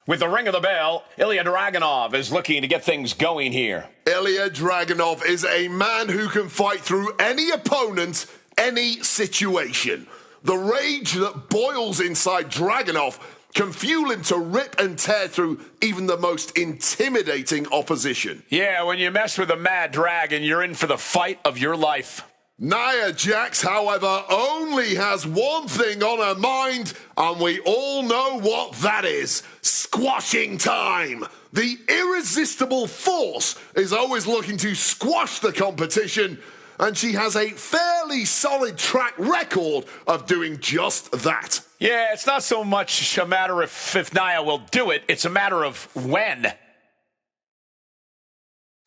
With the ring of the bell, Ilya Dragunov is looking to get things going here. Ilya Dragunov is a man who can fight through any opponent, any situation. The rage that boils inside Dragunov can fuel him to rip and tear through even the most intimidating opposition. Yeah, when you mess with a mad dragon, you're in for the fight of your life. Nia Jax, however, only has one thing on her mind, and we all know what that is. Squashing time. The irresistible force is always looking to squash the competition, and she has a fairly solid track record of doing just that. Yeah, it's not so much a matter if Nia will do it, it's a matter of when.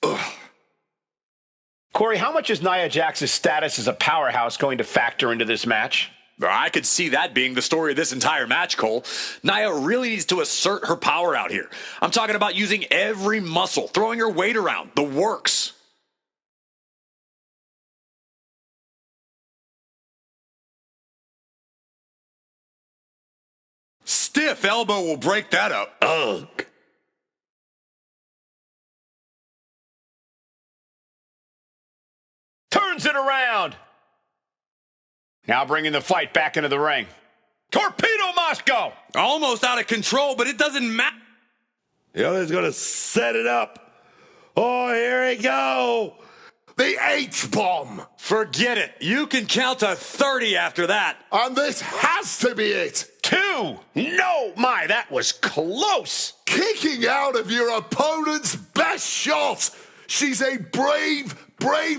Ugh. Corey, how much is Nia Jax's status as a powerhouse going to factor into this match? I could see that being the story of this entire match, Cole. Nia really needs to assert her power out here. I'm talking about using every muscle, throwing her weight around, the works. Stiff elbow will break that up. Ugh. Turns it around. Now bringing the fight back into the ring. Torpedo Moscow! Almost out of control, but it doesn't matter. The other's going to set it up. Oh, here we go. The H-bomb. Forget it. You can count to 30 after that. And this has to be it. 2. No, my, that was close. Kicking out of your opponent's best shot. She's a brave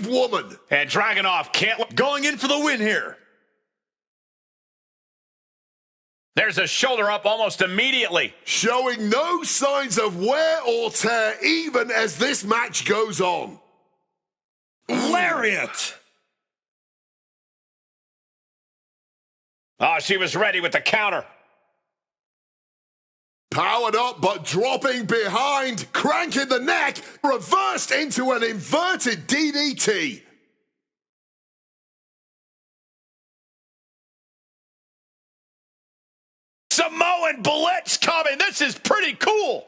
woman. And Dragunov can't... Going in for the win here. There's a shoulder up almost immediately. Showing no signs of wear or tear even as this match goes on. Lariat! Oh, she was ready with the counter. Powered up but dropping behind, cranking the neck, reversed into an inverted DDT. Samoan Blitz coming. This is pretty cool.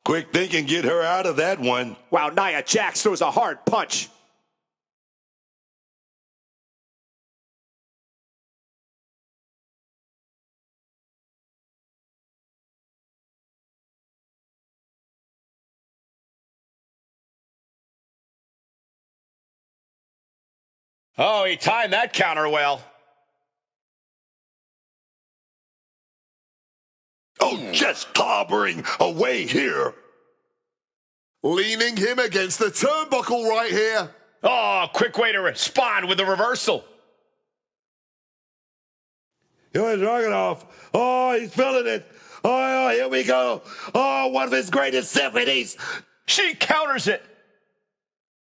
Quick thinking, get her out of that one. Wow, Nia Jax throws a hard punch. Oh, he timed that counter well. Oh, just clobbering away here. Leaning him against the turnbuckle right here. Oh, quick way to respond with the reversal. He's knocking off. Oh, he's feeling it. Oh, here we go. Oh, one of his greatest symphonies. She counters it.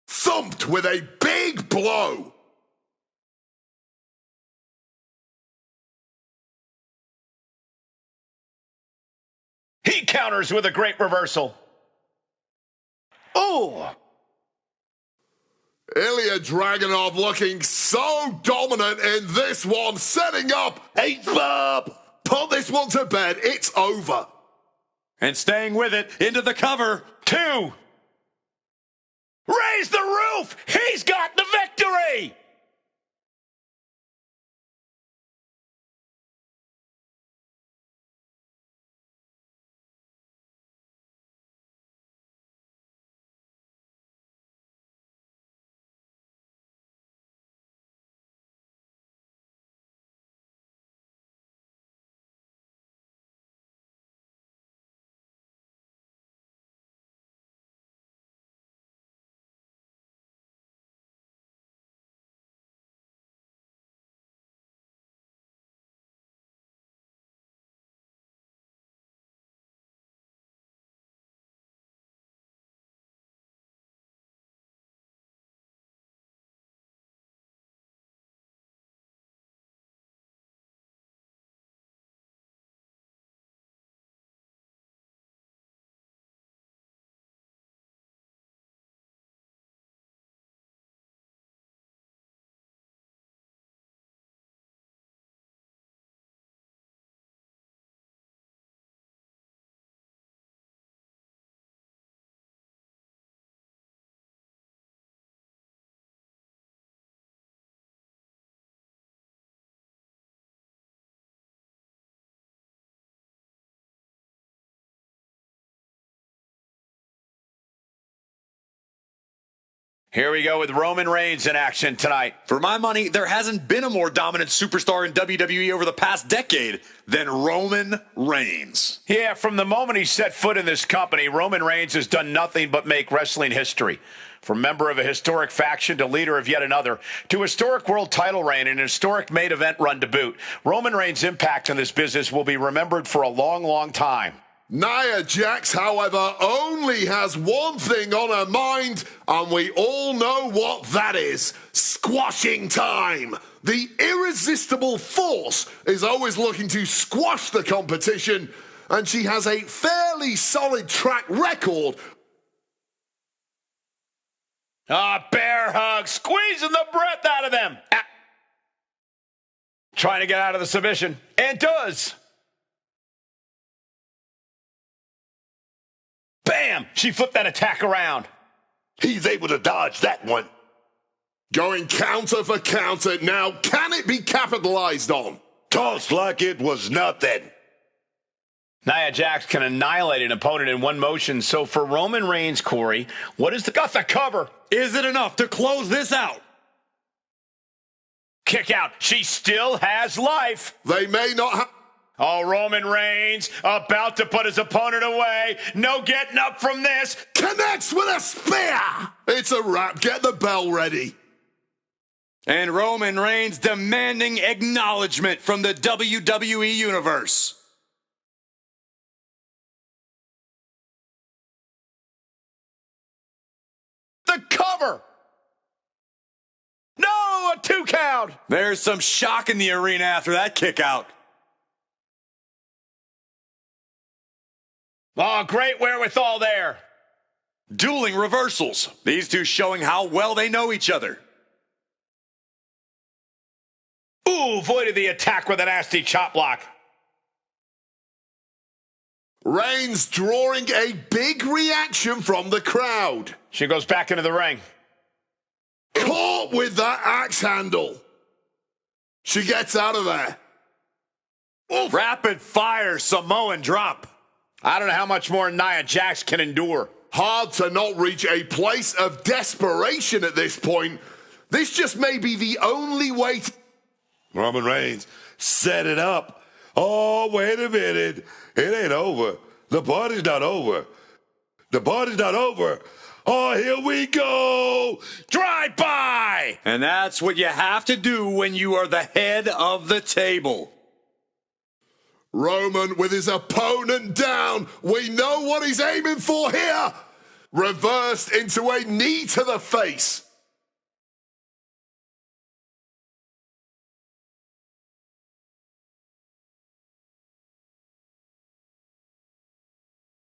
Thumped with a big blow. He counters with a great reversal. Oh! Ilya Dragunov looking so dominant in this one, setting up H-bomb. Put this one to bed. It's over. And staying with it into the cover. 2. Raise the roof! He's got the victory! Here we go with Roman Reigns in action tonight. For my money, there hasn't been a more dominant superstar in WWE over the past decade than Roman Reigns. Yeah, from the moment he set foot in this company, Roman Reigns has done nothing but make wrestling history. From member of a historic faction to leader of yet another, to historic world title reign and historic main event run to boot, Roman Reigns' impact on this business will be remembered for a long, long time. Nia Jax, however, only has one thing on her mind, and we all know what that is. Squashing time. The irresistible force is always looking to squash the competition, and she has a fairly solid track record. Bear hug, squeezing the breath out of them. Trying to get out of the submission, and does. Bam! She flipped that attack around. He's able to dodge that one. Going counter for counter. Now, can it be capitalized on? Tossed like it was nothing. Nia Jax can annihilate an opponent in one motion. So for Roman Reigns, Corey, what is got the cover? Is it enough to close this out? Kick out. She still has life. They may not have... Oh, Roman Reigns about to put his opponent away. No getting up from this. Connects with a spear. It's a wrap. Get the bell ready. And Roman Reigns demanding acknowledgement from the WWE Universe. The cover. No, a 2 count. There's some shock in the arena after that kick out. Oh, great wherewithal there. Dueling reversals. These two showing how well they know each other. Ooh, avoided the attack with a nasty chop block. Reigns drawing a big reaction from the crowd. She goes back into the ring. Caught with that axe handle. She gets out of there. Oof. Rapid fire Samoan drop. I don't know how much more Nia Jax can endure. Hard to not reach a place of desperation at this point. This just may be the only way to... Roman Reigns set it up. Oh, wait a minute. It ain't over. The party's not over. The party's not over. Oh, here we go. Drive by. And that's what you have to do when you are the head of the table. Roman with his opponent down. We know what he's aiming for here. Reversed into a knee to the face.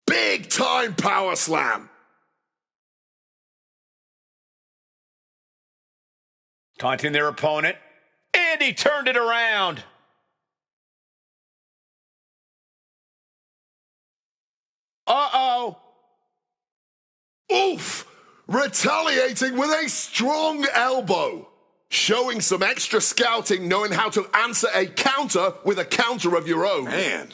Big time power slam. Taunting their opponent. And he turned it around. Uh-oh. Oof! Retaliating with a strong elbow. Showing some extra scouting, knowing how to answer a counter with a counter of your own. Man.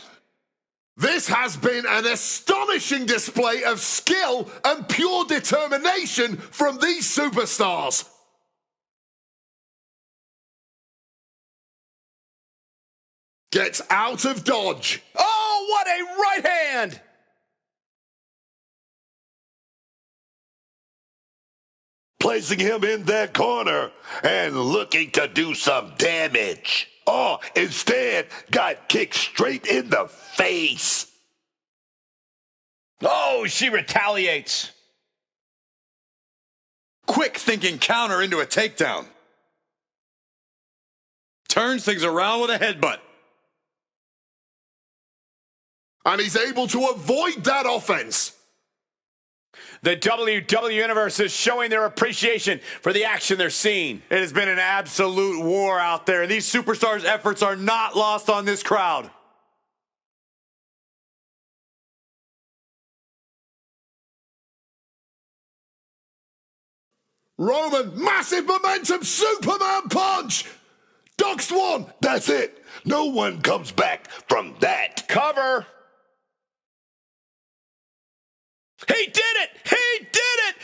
This has been an astonishing display of skill and pure determination from these superstars. Gets out of dodge. Oh, what a right hand! Placing him in that corner and looking to do some damage. Oh, instead, got kicked straight in the face. Oh, she retaliates. Quick thinking counter into a takedown. Turns things around with a headbutt. And he's able to avoid that offense. The WWE Universe is showing their appreciation for the action they're seeing. It has been an absolute war out there, and these superstars' efforts are not lost on this crowd. Roman, massive momentum, Superman punch! Ducks one! That's it. No one comes back from that. Cover. He did it! He did it!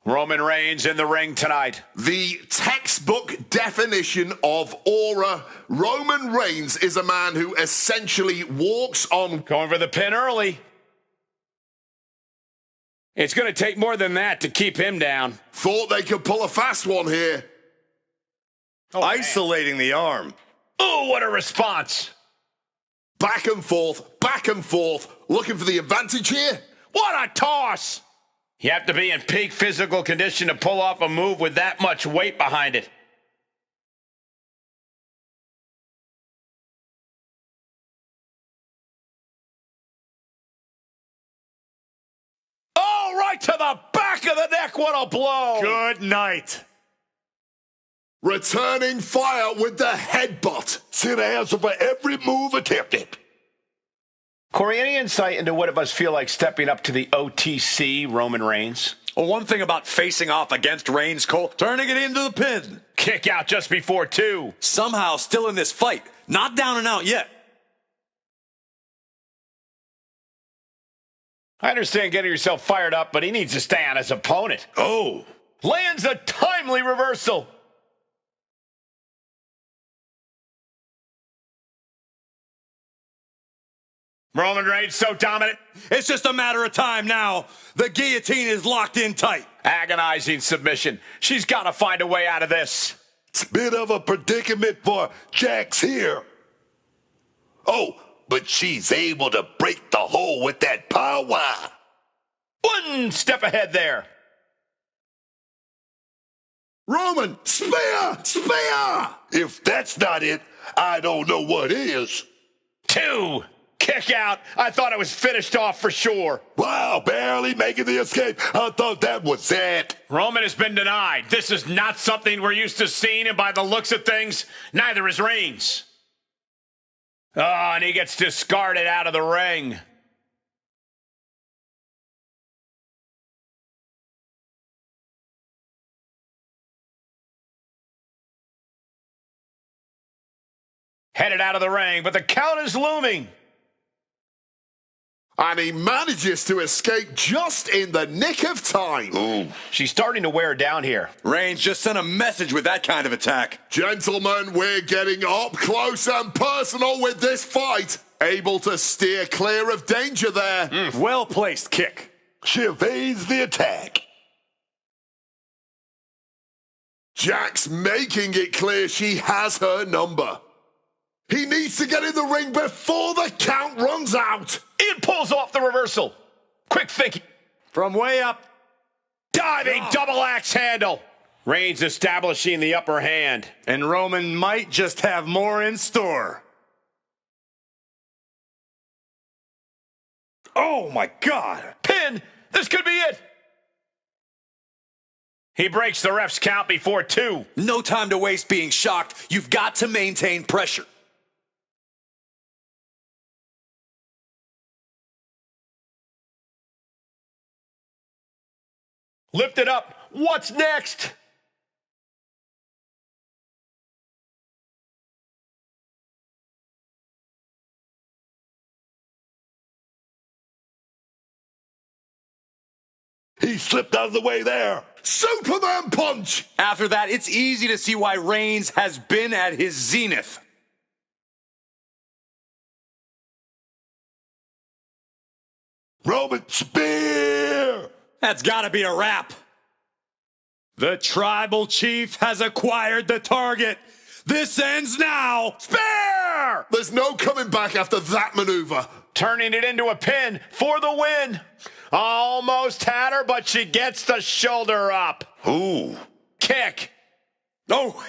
Roman Reigns in the ring tonight. The textbook definition of aura. Roman Reigns is a man who essentially walks on. Going for the pin early. It's going to take more than that to keep him down. Thought they could pull a fast one here. Oh, Isolating the arm. oh, what a response. Back and forth, looking for the advantage here. What a toss. You have to be in peak physical condition to pull off a move with that much weight behind it. Oh, right to the back of the neck. What a blow. Good night. Returning fire with the headbutt. See the answer for every move attempted. Corey, any insight into what it must feel like stepping up to the OTC Roman Reigns? Well, one thing about facing off against Reigns, Cole, turning it into the pin. Kick out just before 2. Somehow still in this fight. Not down and out yet. I understand getting yourself fired up, but he needs to stay on his opponent. Oh. Lands a timely reversal. Roman Reigns so dominant. It's just a matter of time now. The guillotine is locked in tight. Agonizing submission. She's got to find a way out of this. Bit of a predicament for Jax here. Oh, but she's able to break the hole with that power. One step ahead there. Roman, spear! If that's not it, I don't know what is. 2. Kick out. I thought it was finished off for sure. Wow, barely making the escape. I thought that was it. Roman has been denied. This is not something we're used to seeing, and by the looks of things, neither is Reigns. Oh, and he gets discarded out of the ring. Headed out of the ring, but the count is looming. And he manages to escape just in the nick of time. Ooh. She's starting to wear down here. Reigns just sent a message with that kind of attack. Gentlemen, we're getting up close and personal with this fight. Able to steer clear of danger there. Well-placed kick. She evades the attack. Jax making it clear she has her number. He needs to get in the ring before the count runs out. It pulls off the reversal. Quick thinking. From way up. Diving double axe handle. Reigns establishing the upper hand. And Roman might just have more in store. Oh, my God. Pin. This could be it. He breaks the ref's count before 2. No time to waste being shocked. You've got to maintain pressure. Lift it up. What's next? He slipped out of the way there. Superman punch. After that, it's easy to see why Reigns has been at his zenith. Roman spear. That's got to be a wrap. The tribal chief has acquired the target. This ends now. Spear! There's no coming back after that maneuver. Turning it into a pin for the win. Almost had her, but she gets the shoulder up. Ooh. Kick. Oh.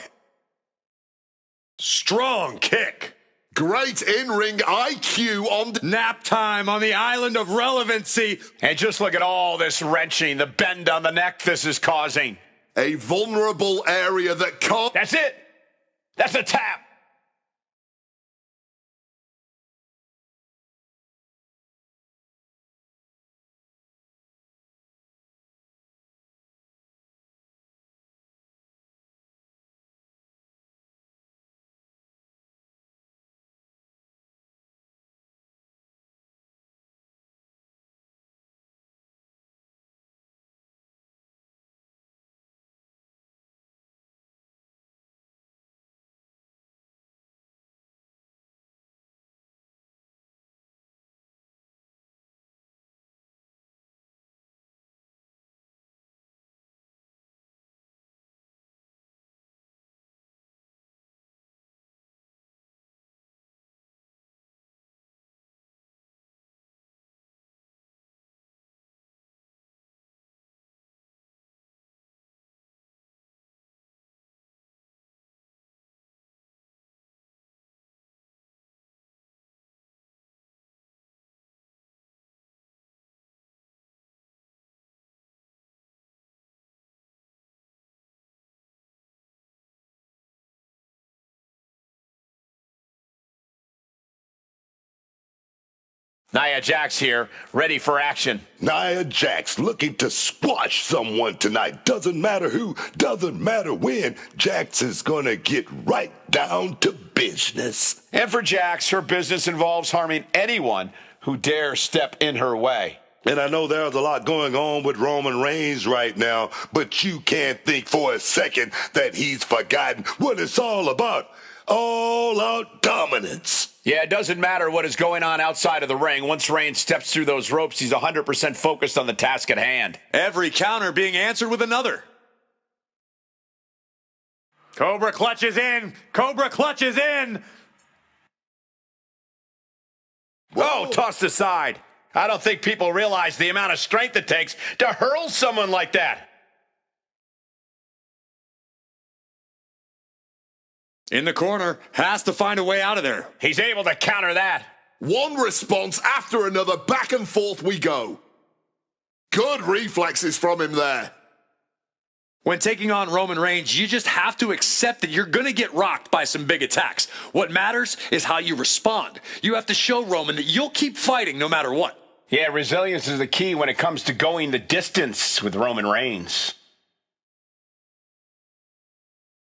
Strong kick. Great in-ring IQ on Nap time on the island of relevancy. And just look at all this wrenching, the bend on the neck this is causing. a vulnerable area that can't. That's it. That's a tap. Nia Jax here, ready for action. Nia Jax looking to squash someone tonight. Doesn't matter who, doesn't matter when. Jax is going to get right down to business. And for Jax, her business involves harming anyone who dares step in her way. And I know there's a lot going on with Roman Reigns right now, but you can't think for a second that he's forgotten what it's all about. All out dominance. Yeah, it doesn't matter what is going on outside of the ring. Once Reigns steps through those ropes, he's 100% focused on the task at hand. Every counter being answered with another. Cobra clutches in. Cobra clutches in. Oh, tossed aside. I don't think people realize the amount of strength it takes to hurl someone like that. In the corner, has to find a way out of there. He's able to counter that. One response after another, back and forth we go. Good reflexes from him there. When taking on Roman Reigns, you just have to accept that you're going to get rocked by some big attacks. What matters is how you respond. You have to show Roman that you'll keep fighting no matter what. Yeah, resilience is the key when it comes to going the distance with Roman Reigns.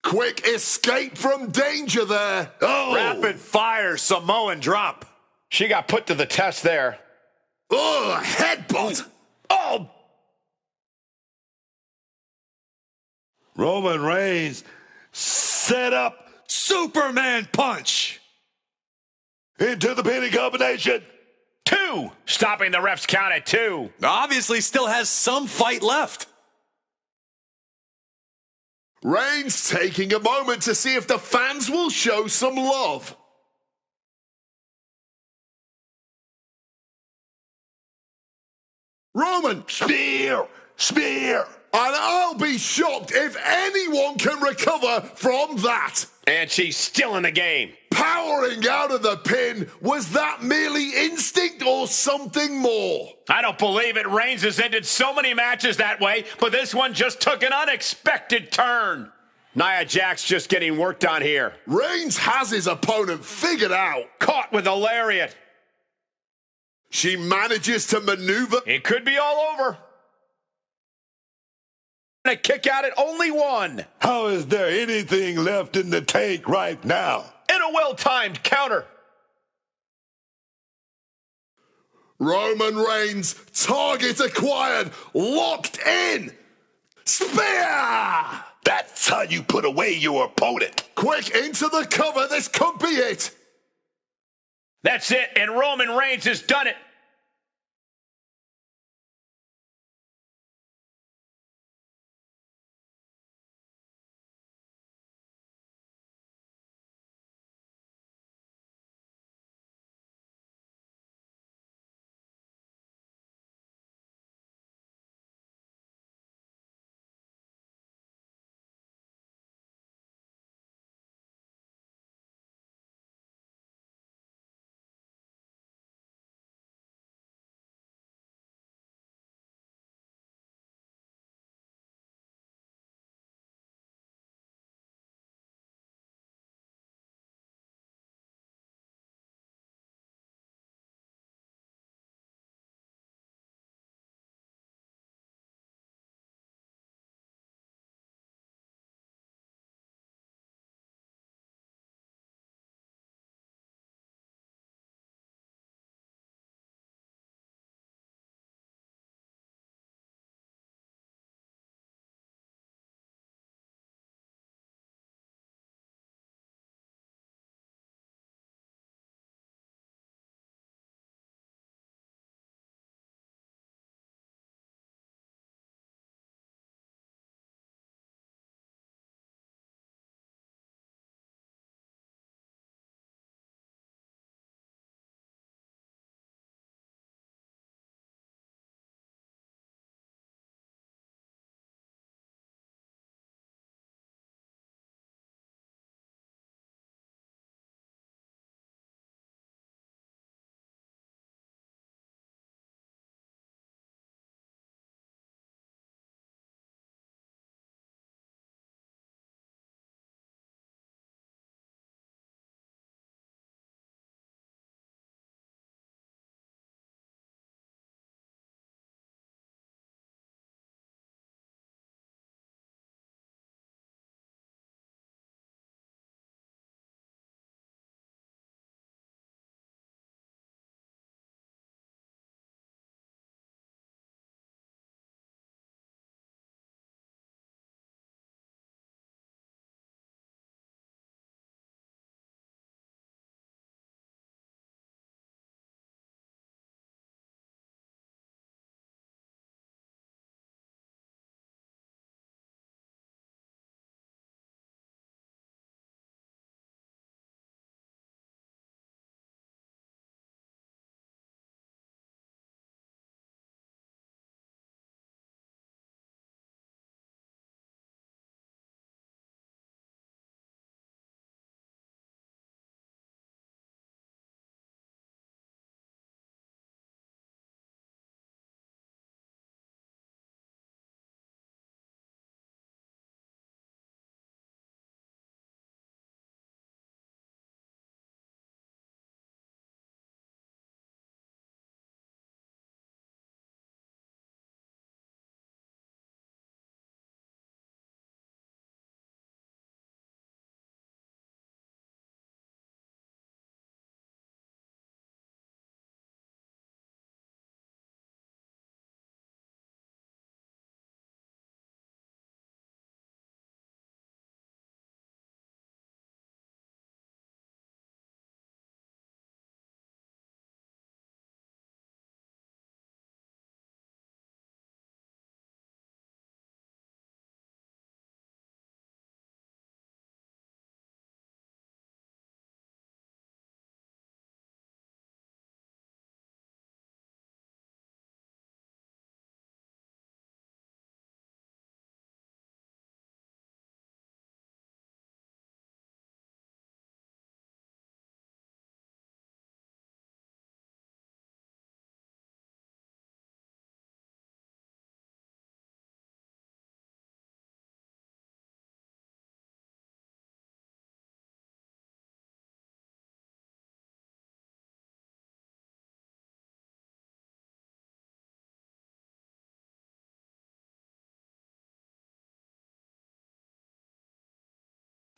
Quick escape from danger there. Oh! Rapid fire Samoan drop. She got put to the test there. Oh, headbutt. Oh! Roman Reigns set up Superman punch. into the pinning combination. 2. Stopping the ref's count at 2. Obviously still has some fight left. Reigns taking a moment to see if the fans will show some love. Roman, Spear! Spear! and I'll be shocked if anyone can recover from that. And she's still in the game. Powering out of the pin, was that merely instinct or something more? I don't believe it. Reigns has ended so many matches that way, but this one just took an unexpected turn. Nia Jax just getting worked on here. Reigns has his opponent figured out. Caught with a lariat. She manages to maneuver. It could be all over. A kick out at only 1. How is there anything left in the tank right now? And a well-timed counter. Roman Reigns, target acquired, locked in. Spear! That's how you put away your opponent. Quick into the cover, this could be it. That's it, and Roman Reigns has done it.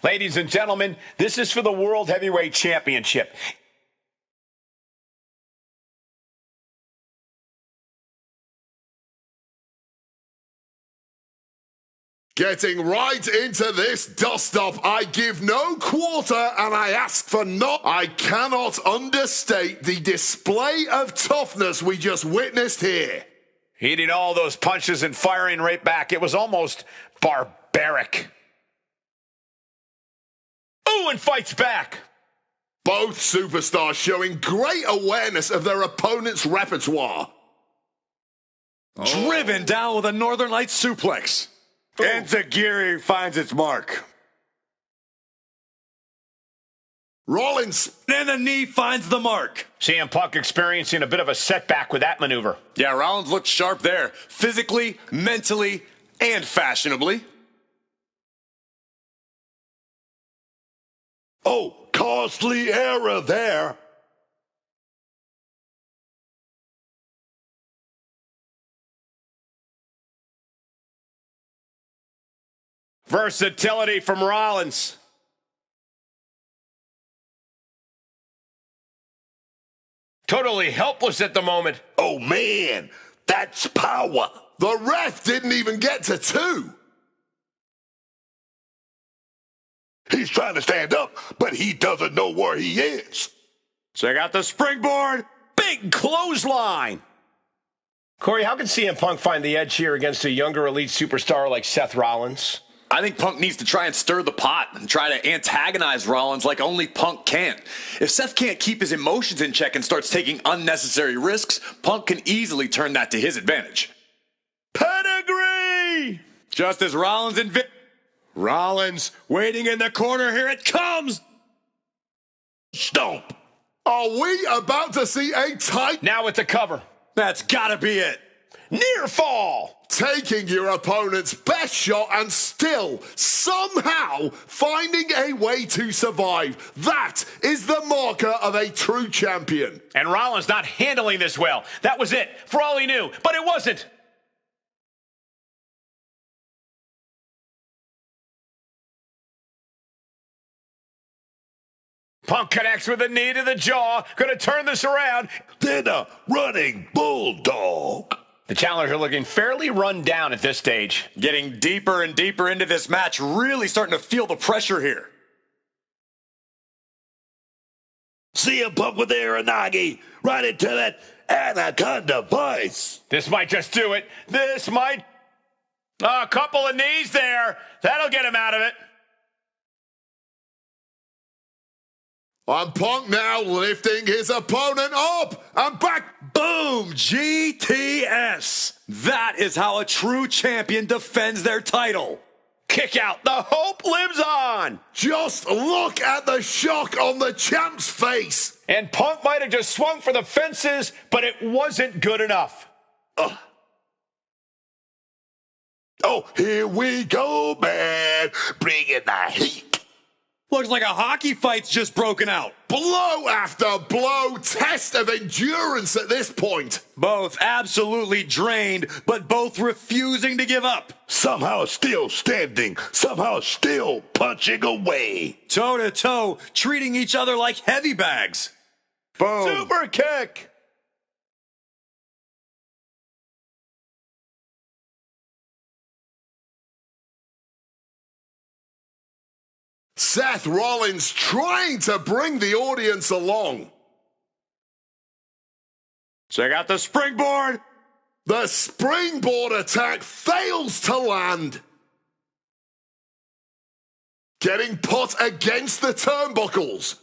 Ladies and gentlemen, this is for the World Heavyweight Championship. Getting right into this dust-up, I give no quarter and I ask for no. I cannot understate the display of toughness we just witnessed here. Eating all those punches and firing right back. It was almost barbaric. Ooh, and fights back. Both superstars showing great awareness of their opponent's repertoire. Driven down with a Northern Lights suplex. And Zagiri finds its mark. Rollins. And the knee finds the mark. CM Punk experiencing a bit of a setback with that maneuver. Yeah, Rollins looked sharp there. Physically, mentally, and fashionably. Oh, costly error there. Versatility from Rollins. Totally helpless at the moment. Oh, man, that's power. The ref didn't even get to 2. He's trying to stand up, but he doesn't know where he is. Check out the springboard. Big clothesline. Corey, how can CM Punk find the edge here against a younger elite superstar like Seth Rollins? I think Punk needs to try and stir the pot and try to antagonize Rollins like only Punk can. If Seth can't keep his emotions in check and starts taking unnecessary risks, Punk can easily turn that to his advantage. Pedigree! Just as Rollins and Rollins waiting in the corner. Here it comes. Stomp. Are we about to see a tight... Now with the cover. That's gotta be it. Near fall. Taking your opponent's best shot and still, somehow, finding a way to survive. That is the marker of a true champion. And Rollins not handling this well. That was it, for all he knew. But it wasn't. Punk connects with a knee to the jaw. Gonna turn this around. Then a running bulldog. The challengers are looking fairly run down at this stage. Getting deeper and deeper into this match, really starting to feel the pressure here. CM Punk with the Aranagi right into that anaconda vice. This might just do it. This might... a couple of knees there. That'll get him out of it. And Punk now lifting his opponent up and back. Boom! GTS! That is how a true champion defends their title. Kick out. The hope lives on. Just look at the shock on the champ's face. And Punk might have just swung for the fences, but it wasn't good enough. Oh, here we go, man. Bring in the heat. Looks like a hockey fight's just broken out. Blow after blow, test of endurance at this point. Both absolutely drained, but both refusing to give up. Somehow still standing, somehow still punching away. Toe to toe, treating each other like heavy bags. Boom. Super kick. Seth Rollins trying to bring the audience along. Check out the springboard. The springboard attack fails to land. Getting put against the turnbuckles.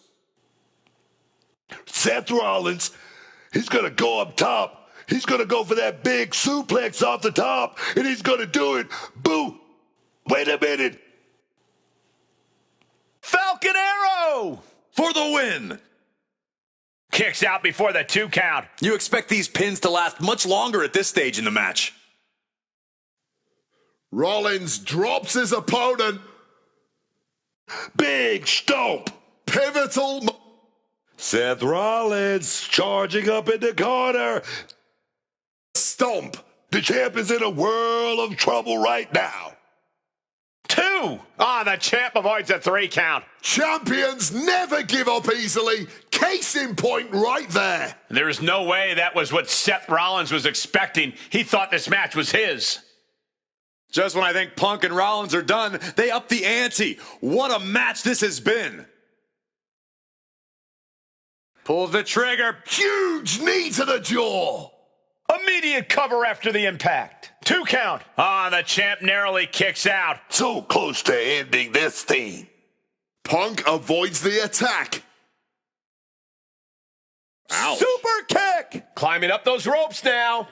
Seth Rollins, he's going to go up top. He's going to go for that big suplex off the top, and he's going to do it. Boo. Wait a minute. Falcon Arrow For the win. kicks out before the 2 count. You expect these pins to last much longer at this stage in the match. Rollins drops his opponent. Big stomp. Pivotal. Seth Rollins charging up in the corner. Stomp. The champ is in a world of trouble right now. 2. 2. The champ avoids a 3 count. Champions never give up easily. Case in point right there. There's no way that was what Seth Rollins was expecting. He thought this match was his. Just when I think Punk and Rollins are done, they up the ante. What a match this has been. Pulls the trigger. Huge knee to the jaw. Immediate cover after the impact. 2 count. The champ narrowly kicks out. So close to ending this thing. Punk avoids the attack. Ouch. Super kick. Climbing up those ropes now.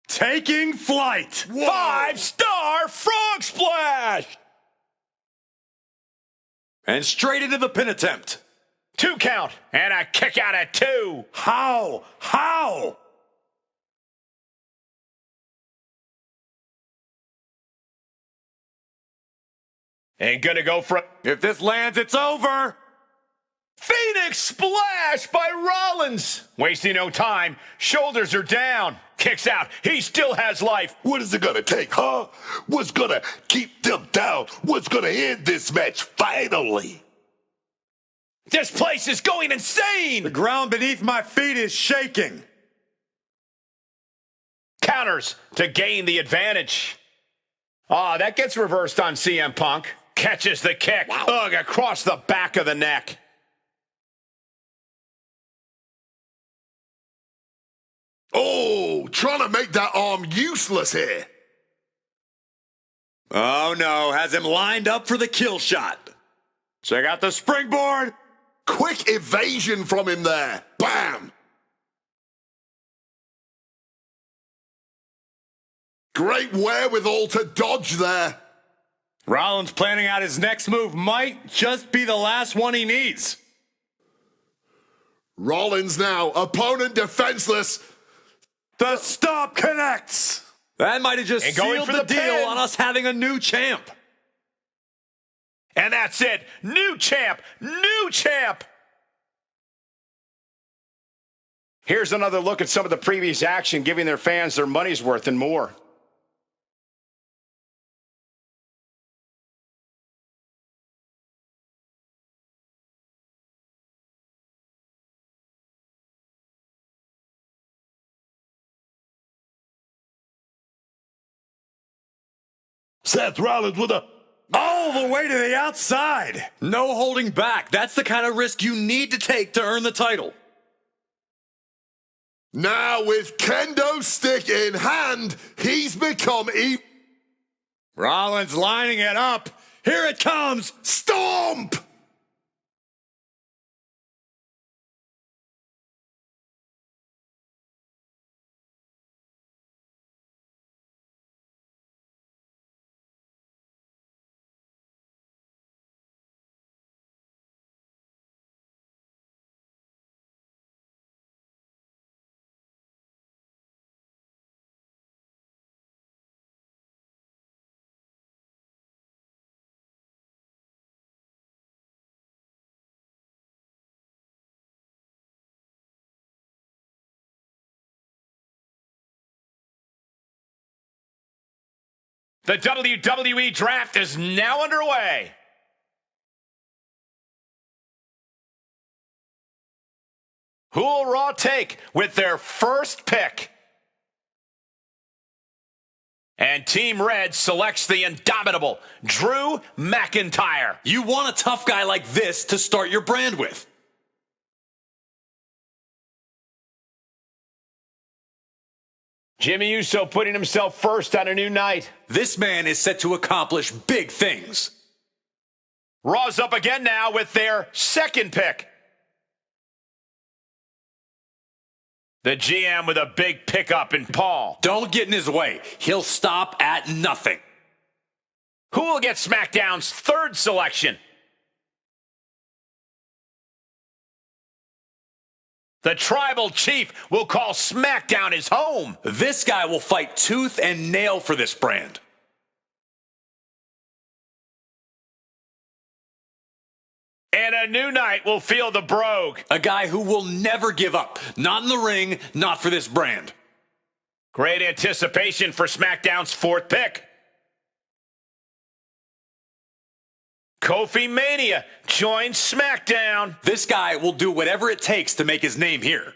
Taking flight. 5-star frog splash. And straight into the pin attempt. 2 count. And a kick out at 2. How? And gonna go for If this lands, it's over. Phoenix splash by Rollins. Wasting no time. Shoulders are down. Kicks out. He still has life. What is it gonna take, huh? What's gonna keep them down? What's gonna end this match finally? This place is going insane. The ground beneath my feet is shaking. Counters to gain the advantage. That gets reversed on CM Punk. Catches the kick. Ugh, across the back of the neck. Oh, trying to make that arm useless here. Oh no, has him lined up for the kill shot. Check out the springboard. Quick evasion from him there. Bam! Great wherewithal to dodge there. Rollins planning out his next move might just be the last one he needs. Rollins now, opponent defenseless. The stomp connects. That might have just And going sealed for the the deal pin. on us having a new champ. And that's it. New champ. New champ. Here's another look at some of the previous action, giving their fans their money's worth and more. Seth Rollins with a All the way to the outside. No holding back. That's the kind of risk you need to take to earn the title. Now with kendo stick in hand, he's become Rollins lining it up. Here it comes. Stomp! The WWE draft is now underway. Who will Raw take with their first pick? And Team Red selects the indomitable Drew McIntyre. You want a tough guy like this to start your brand with. Jimmy Uso putting himself first on a new night. This man is set to accomplish big things. Raw's up again now with their second pick. The GM with a big pickup in Paul. Don't get in his way. He'll stop at nothing. Who will get SmackDown's third selection? The Tribal Chief will call SmackDown his home. This guy will fight tooth and nail for this brand. And a new night will feel the brogue. A guy who will never give up. Not in the ring, not for this brand. Great anticipation for SmackDown's fourth pick. Kofi Mania joins SmackDown. This guy will do whatever it takes to make his name here.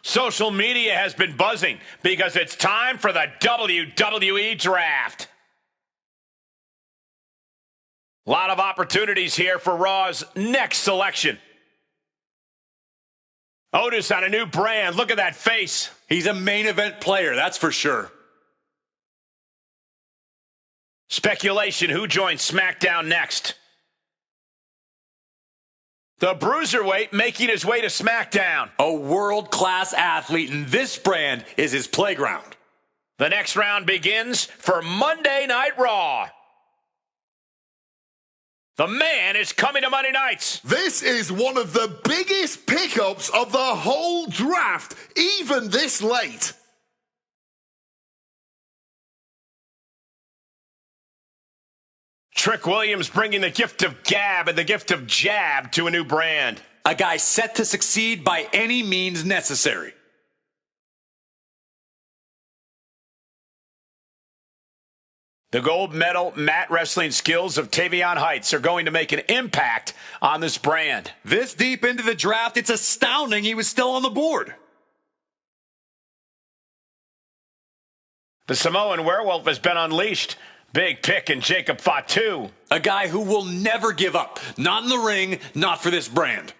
Social media has been buzzing because it's time for the WWE Draft. A lot of opportunities here for Raw's next selection. Otis on a new brand. Look at that face. He's a main event player, that's for sure. Speculation, who joins SmackDown next? The Bruiserweight making his way to SmackDown. A world-class athlete, and this brand is his playground. The next round begins for Monday Night Raw. The man is coming to Monday nights. This is one of the biggest pickups of the whole draft, even this late. Trick Williams bringing the gift of gab and the gift of jab to a new brand. A guy set to succeed by any means necessary. The gold medal mat wrestling skills of Tavion Heights are going to make an impact on this brand. This deep into the draft, it's astounding he was still on the board. The Samoan werewolf has been unleashed. Big pick in Jacob Fatu. A guy who will never give up. Not in the ring, not for this brand.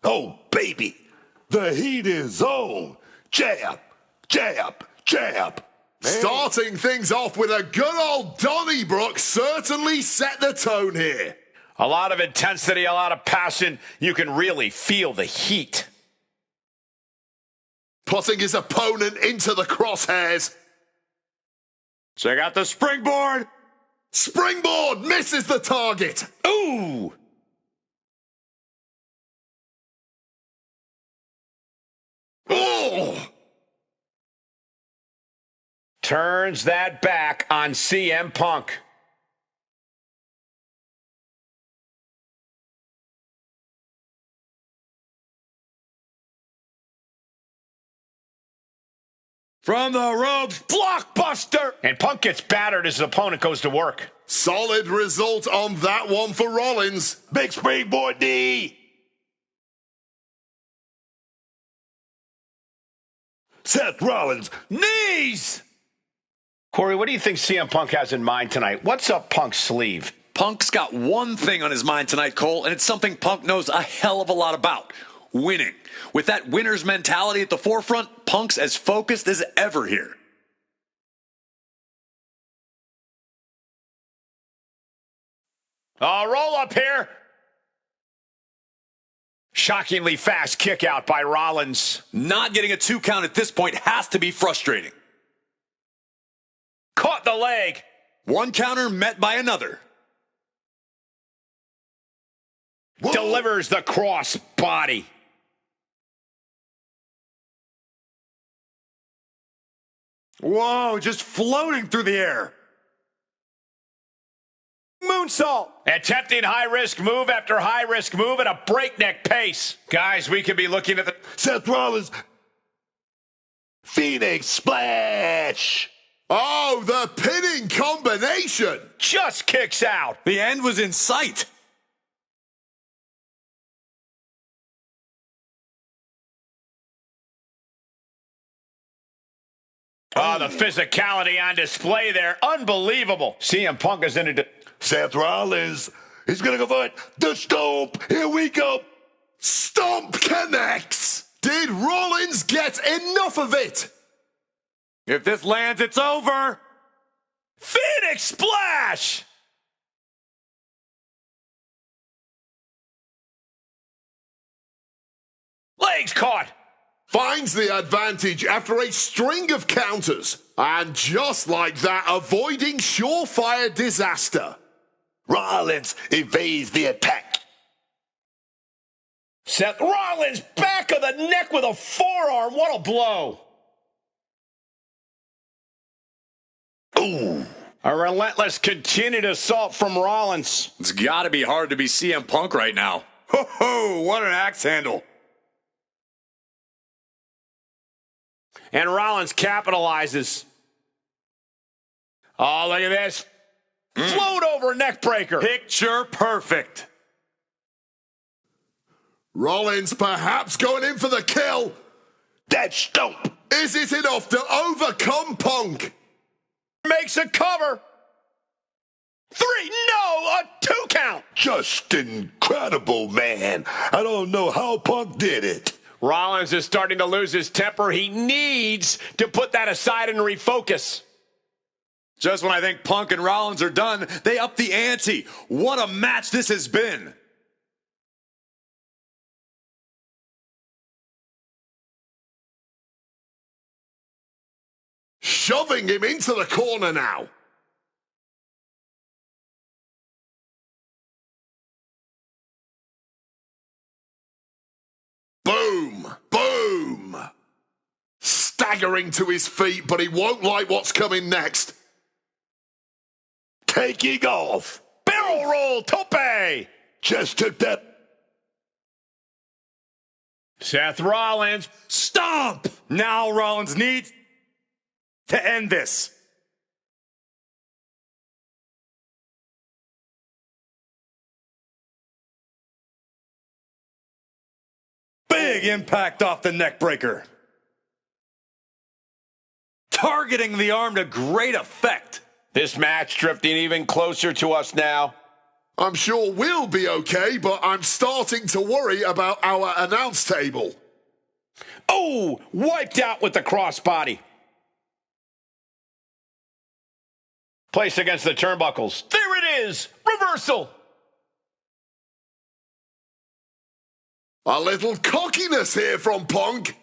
Oh, baby, the heat is on. Jab, jab, jab. Man. Starting things off with a good old Donnybrook certainly set the tone here. A lot of intensity, a lot of passion. You can really feel the heat. Putting his opponent into the crosshairs. Check out the springboard. Springboard misses the target. Ooh! Oh! Turns that back on CM Punk. From the ropes, blockbuster! And Punk gets battered as his opponent goes to work. Solid result on that one for Rollins. Big springboard D. Seth Rollins, Knees! Corey, what do you think CM Punk has in mind tonight? What's up Punk's sleeve? Punk's got one thing on his mind tonight, Cole, and it's something Punk knows a hell of a lot about. Winning. With that winner's mentality at the forefront, Punk's as focused as ever here. Roll up here. Shockingly fast kick out by Rollins. Not getting a 2 count at this point has to be frustrating. Caught the leg. One counter met by another. Whoa. Delivers the cross body. Whoa, just floating through the air. Moonsault. Attempting high-risk move after high-risk move at a breakneck pace. Guys, we could be looking at the... Seth Rollins, Phoenix Splash. Oh, the pinning combination. Just kicks out. The end was in sight. Oh, the physicality on display there. Unbelievable. CM Punk is in it. Seth Rollins is going to convert the stomp. Here we go. Stomp connects. Did Rollins get enough of it? If this lands, it's over. Phoenix Splash! Legs caught. Finds the advantage after a string of counters. And just like that, avoiding surefire disaster. Rollins evades the attack. Seth Rollins back of the neck with a forearm. What a blow. Ooh. A relentless continued assault from Rollins. It's got to be hard to be CM Punk right now. Ho ho, what an axe handle. And Rollins capitalizes. Oh, look at this. Float over neck breaker. Picture perfect. Rollins perhaps going in for the kill. That stomp. Is it enough to overcome Punk? Makes a cover. 3, no, a 2 count. Just incredible, man. I don't know how Punk did it. Rollins is starting to lose his temper. He needs to put that aside and refocus. Just when I think Punk and Rollins are done, they up the ante. What a match this has been. Shoving him into the corner now. Boom! Boom! Staggering to his feet, but he won't like what's coming next. Taking off. Barrel roll, tope. Just took that. Seth Rollins. Stomp! Now Rollins needs to end this. Big impact off the neck breaker. Targeting the arm to great effect. This match drifting even closer to us now. I'm sure we'll be okay, but I'm starting to worry about our announce table. Oh, wiped out with the crossbody. Placed against the turnbuckles. There it is. Reversal. A little cockiness here from Punk.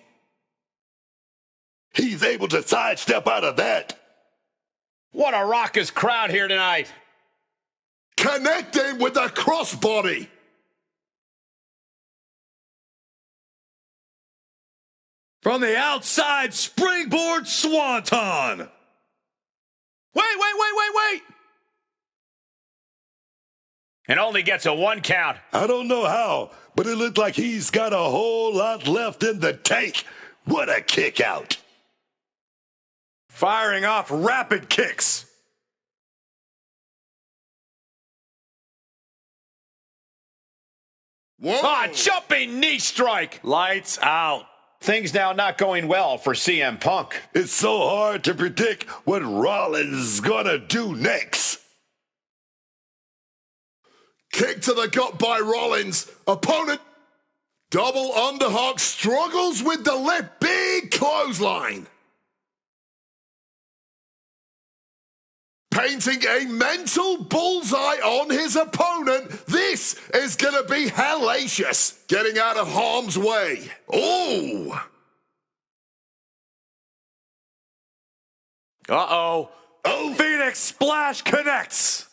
He's able to sidestep out of that. What a raucous crowd here tonight. Connecting with the crossbody. From the outside, springboard swanton. Wait. And only gets a 1 count. I don't know how, but it looked like he's got a whole lot left in the tank. What a kick out. Firing off rapid kicks. Whoa! Ah, jumping knee strike. Lights out. Things now not going well for CM Punk. It's so hard to predict what Rollins is gonna do next. Kick to the gut by Rollins. Opponent. Double underhook struggles with the lip. Big clothesline. Painting a mental bullseye on his opponent. This is going to be hellacious. Getting out of harm's way. Ooh. Uh-oh. Oh, Phoenix Splash connects.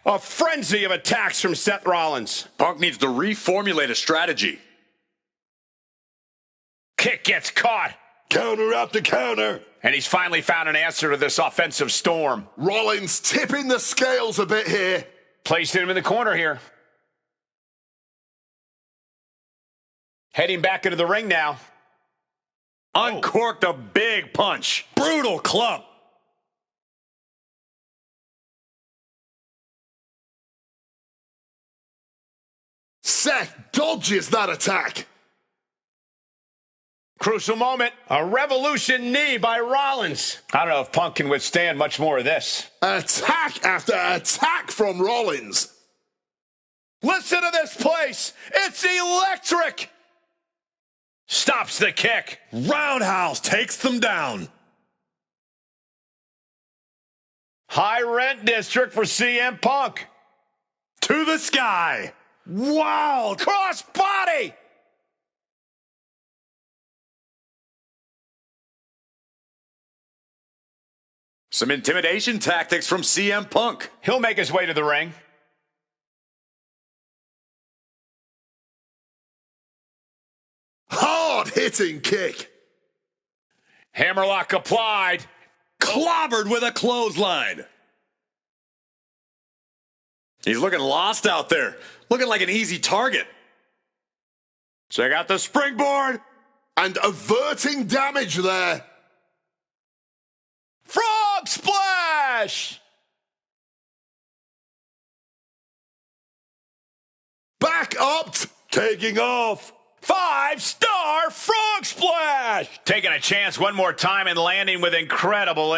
A frenzy of attacks from Seth Rollins. Punk needs to reformulate a strategy. Kick gets caught. Counter after counter. And he's finally found an answer to this offensive storm. Rollins tipping the scales a bit here. Placing him in the corner here. Heading back into the ring now. Uncorked a big punch. Brutal club. Seth dodges that attack. crucial moment. A revolution knee by Rollins. I don't know if Punk can withstand much more of this. Attack after attack from Rollins. Listen to this place. It's electric. Stops the kick. Roundhouse takes them down. High rent district for CM Punk. To the sky. Wow, cross body. Some intimidation tactics from CM Punk. He'll make his way to the ring. Hard-hitting kick. Hammerlock applied. Clobbered with a clothesline. He's looking lost out there. Looking like an easy target. Check out the springboard. And averting damage there. Frog splash. Back up. Taking off. 5-star frog splash. Taking a chance one more time and landing with incredible.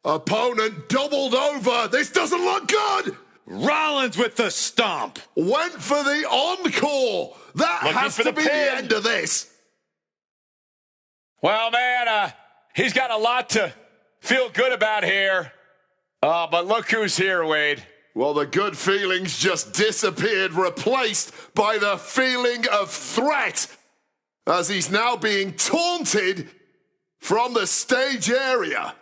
Opponent doubled over. This doesn't look good. Rollins with the stomp. Went for the encore. That Looking has for to the be pin. the end of this. Well, man, he's got a lot to feel good about here. But look who's here, Wade. Well, the good feelings just disappeared, replaced by the feeling of threat, as he's now being taunted from the stage area.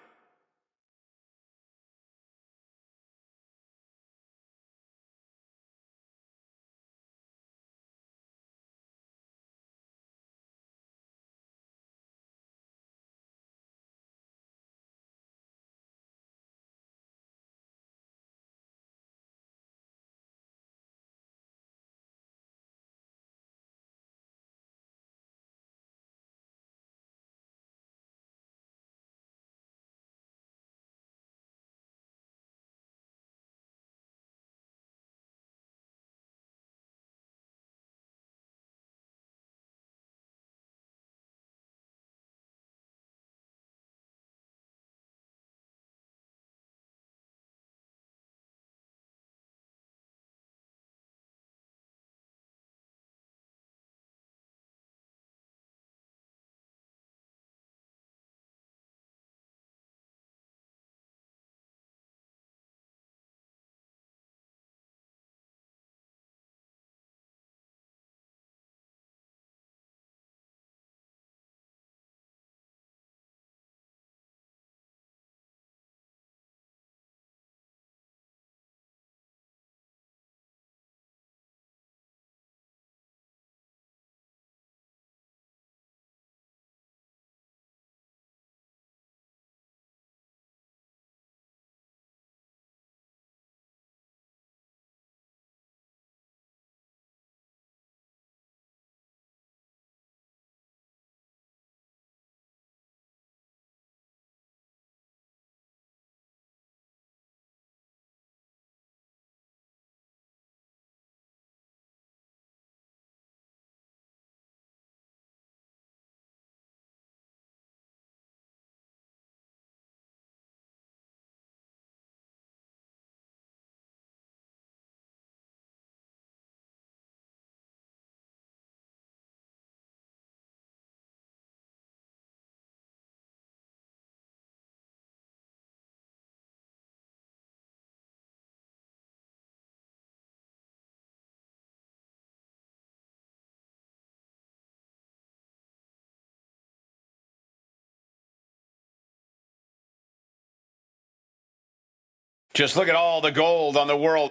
Just look at all the gold on the world.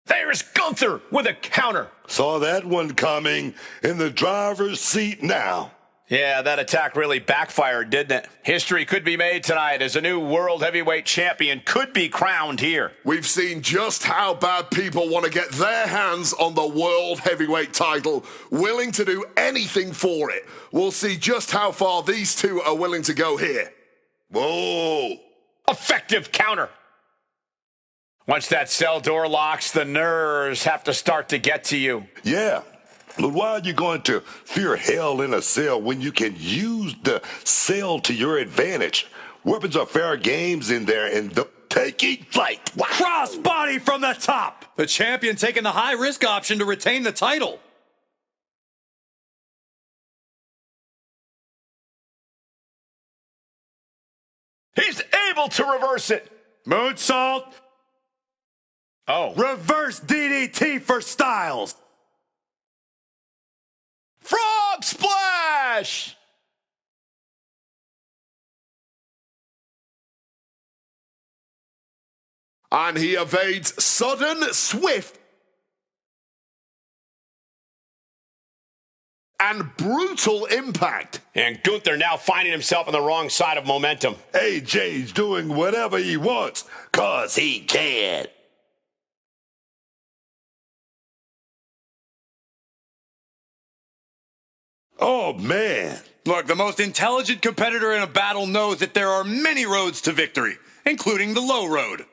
There's Gunther with a counter. Saw that one coming in the driver's seat now. Yeah, that attack really backfired, didn't it? History could be made tonight as a new world heavyweight champion could be crowned here. We've seen just how bad people want to get their hands on the world heavyweight title, willing to do anything for it. We'll see just how far these two are willing to go here. Whoa. Effective counter. Once that cell door locks, the nerves have to start to get to you. Yeah. But why are you going to fear hell in a cell when you can use the cell to your advantage? Weapons are fair games in there, and the taking flight. Crossbody from the top. The champion taking the high-risk option to retain the title. He's able to reverse it. Moonsault. Oh. Reverse DDT for Styles. Frog splash! And he evades sudden, swift, and brutal impact. And Gunther now finding himself on the wrong side of momentum. AJ's doing whatever he wants, 'cause he can. Oh, man. Look, the most intelligent competitor in a battle knows that there are many roads to victory, including the low road.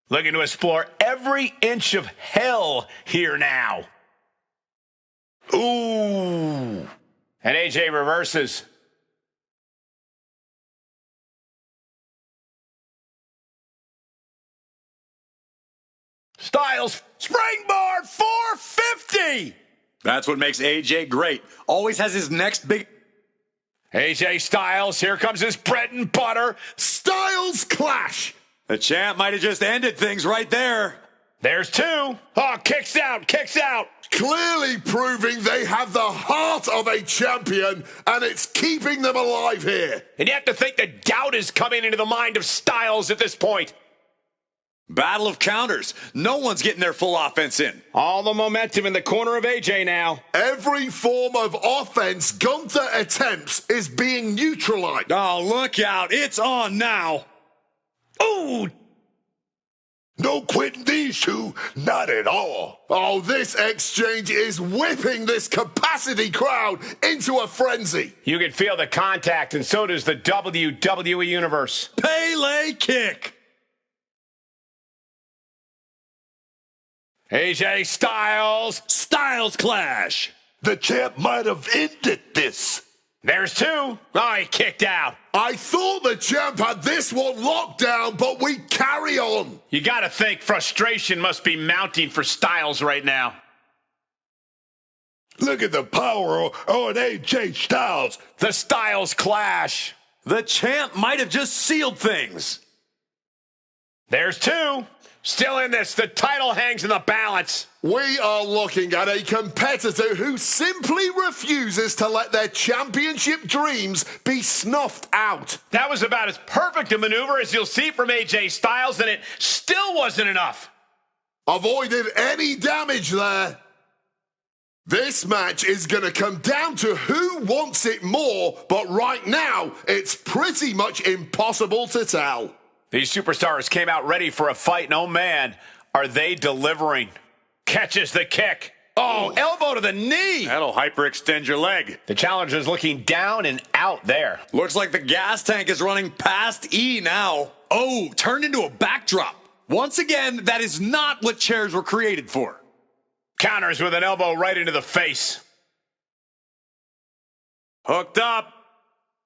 Looking to explore every inch of hell here now. Ooh. And AJ reverses. Styles, springboard 450! That's what makes AJ great. Always has his next big... AJ Styles, here comes his bread and butter. Styles clash. The champ might have just ended things right there. There's two. Oh, kicks out, kicks out. Clearly proving they have the heart of a champion, and it's keeping them alive here. And you have to think that doubt is coming into the mind of Styles at this point. Battle of counters. No one's getting their full offense in. All the momentum in the corner of AJ now. Every form of offense Gunther attempts is being neutralized. Oh, look out. It's on now. Ooh. No quitting these two, not at all. Oh, this exchange is whipping this capacity crowd into a frenzy. You can feel the contact, and so does the WWE Universe. Pele kick. AJ Styles. Styles clash. The champ might have ended this. There's two. Oh, he kicked out. I thought the champ had this one locked down, but we carry on. You got to think frustration must be mounting for Styles right now. Look at the power on AJ Styles. The Styles clash. The champ might have just sealed things. There's two. Still in this. The title hangs in the balance. We are looking at a competitor who simply refuses to let their championship dreams be snuffed out. That was about as perfect a maneuver as you'll see from AJ Styles, and it still wasn't enough. Avoided any damage there. This match is going to come down to who wants it more, but right now, it's pretty much impossible to tell. These superstars came out ready for a fight, and oh man, are they delivering. Catches the kick. Oh, elbow to the knee. That'll hyperextend your leg. The challenger's looking down and out there. Looks like the gas tank is running past E now. Oh, turned into a backdrop. Once again, that is not what chairs were created for. Counters with an elbow right into the face. Hooked up.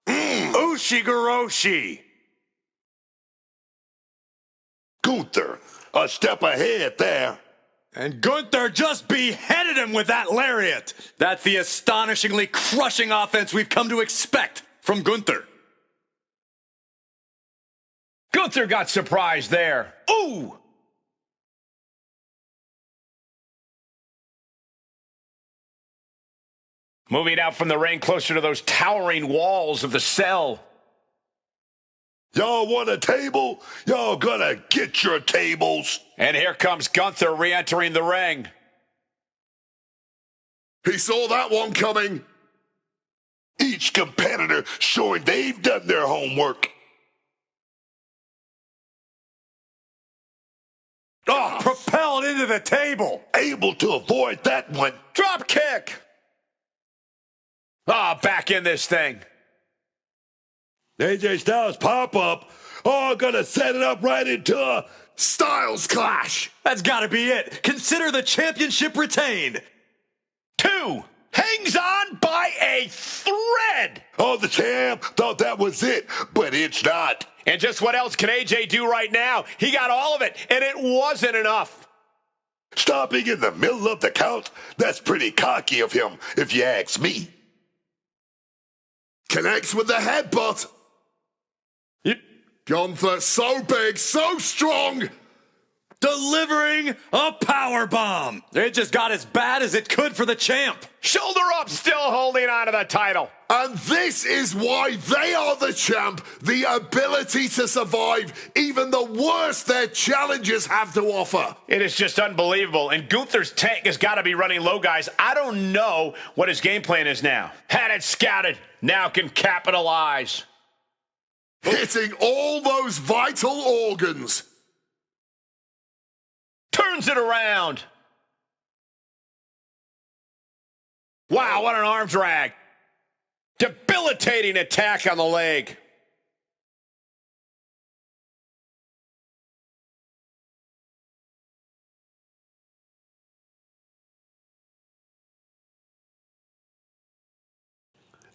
Ushigoroshi. Gunther, a step ahead there. And Gunther just beheaded him with that lariat. That's the astonishingly crushing offense we've come to expect from Gunther. Gunther got surprised there. Ooh! Moving out from the ring closer to those towering walls of the cell. Y'all want a table? Y'all gonna get your tables. And here comes Gunther re-entering the ring. He saw that one coming. Each competitor showing they've done their homework. Oh, propelled into the table. Able to avoid that one. Drop kick. Ah, back in this thing. AJ Styles pop up. Oh, gonna set it up right into a Styles Clash. That's got to be it. Consider the championship retained. 2. Hangs on by a thread. Oh, the champ thought that was it, but it's not. And just what else can AJ do right now? He got all of it, and it wasn't enough. Stopping in the middle of the count? That's pretty cocky of him, if you ask me. Connects with the headbutt. Gunther so big, so strong. Delivering a power bomb. It just got as bad as it could for the champ. Shoulder up, still holding on to the title. And this is why they are the champ. The ability to survive even the worst their challengers have to offer. It is just unbelievable. And Gunther's tank has got to be running low, guys. I don't know what his game plan is now. Had it scouted. Now can capitalize. Hitting all those vital organs. Turns it around. Wow, what an arm drag. Debilitating attack on the leg.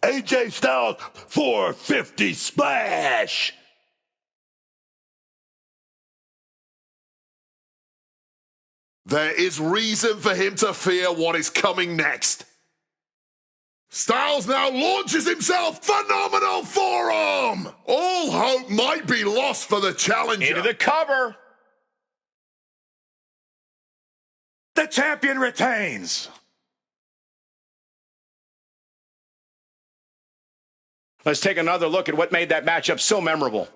AJ Styles 450 splash. There is reason for him to fear what is coming next. Styles now launches himself. Phenomenal forearm. All hope might be lost for the challenger. Into the cover. The champion retains. Let's take another look at what made that matchup so memorable.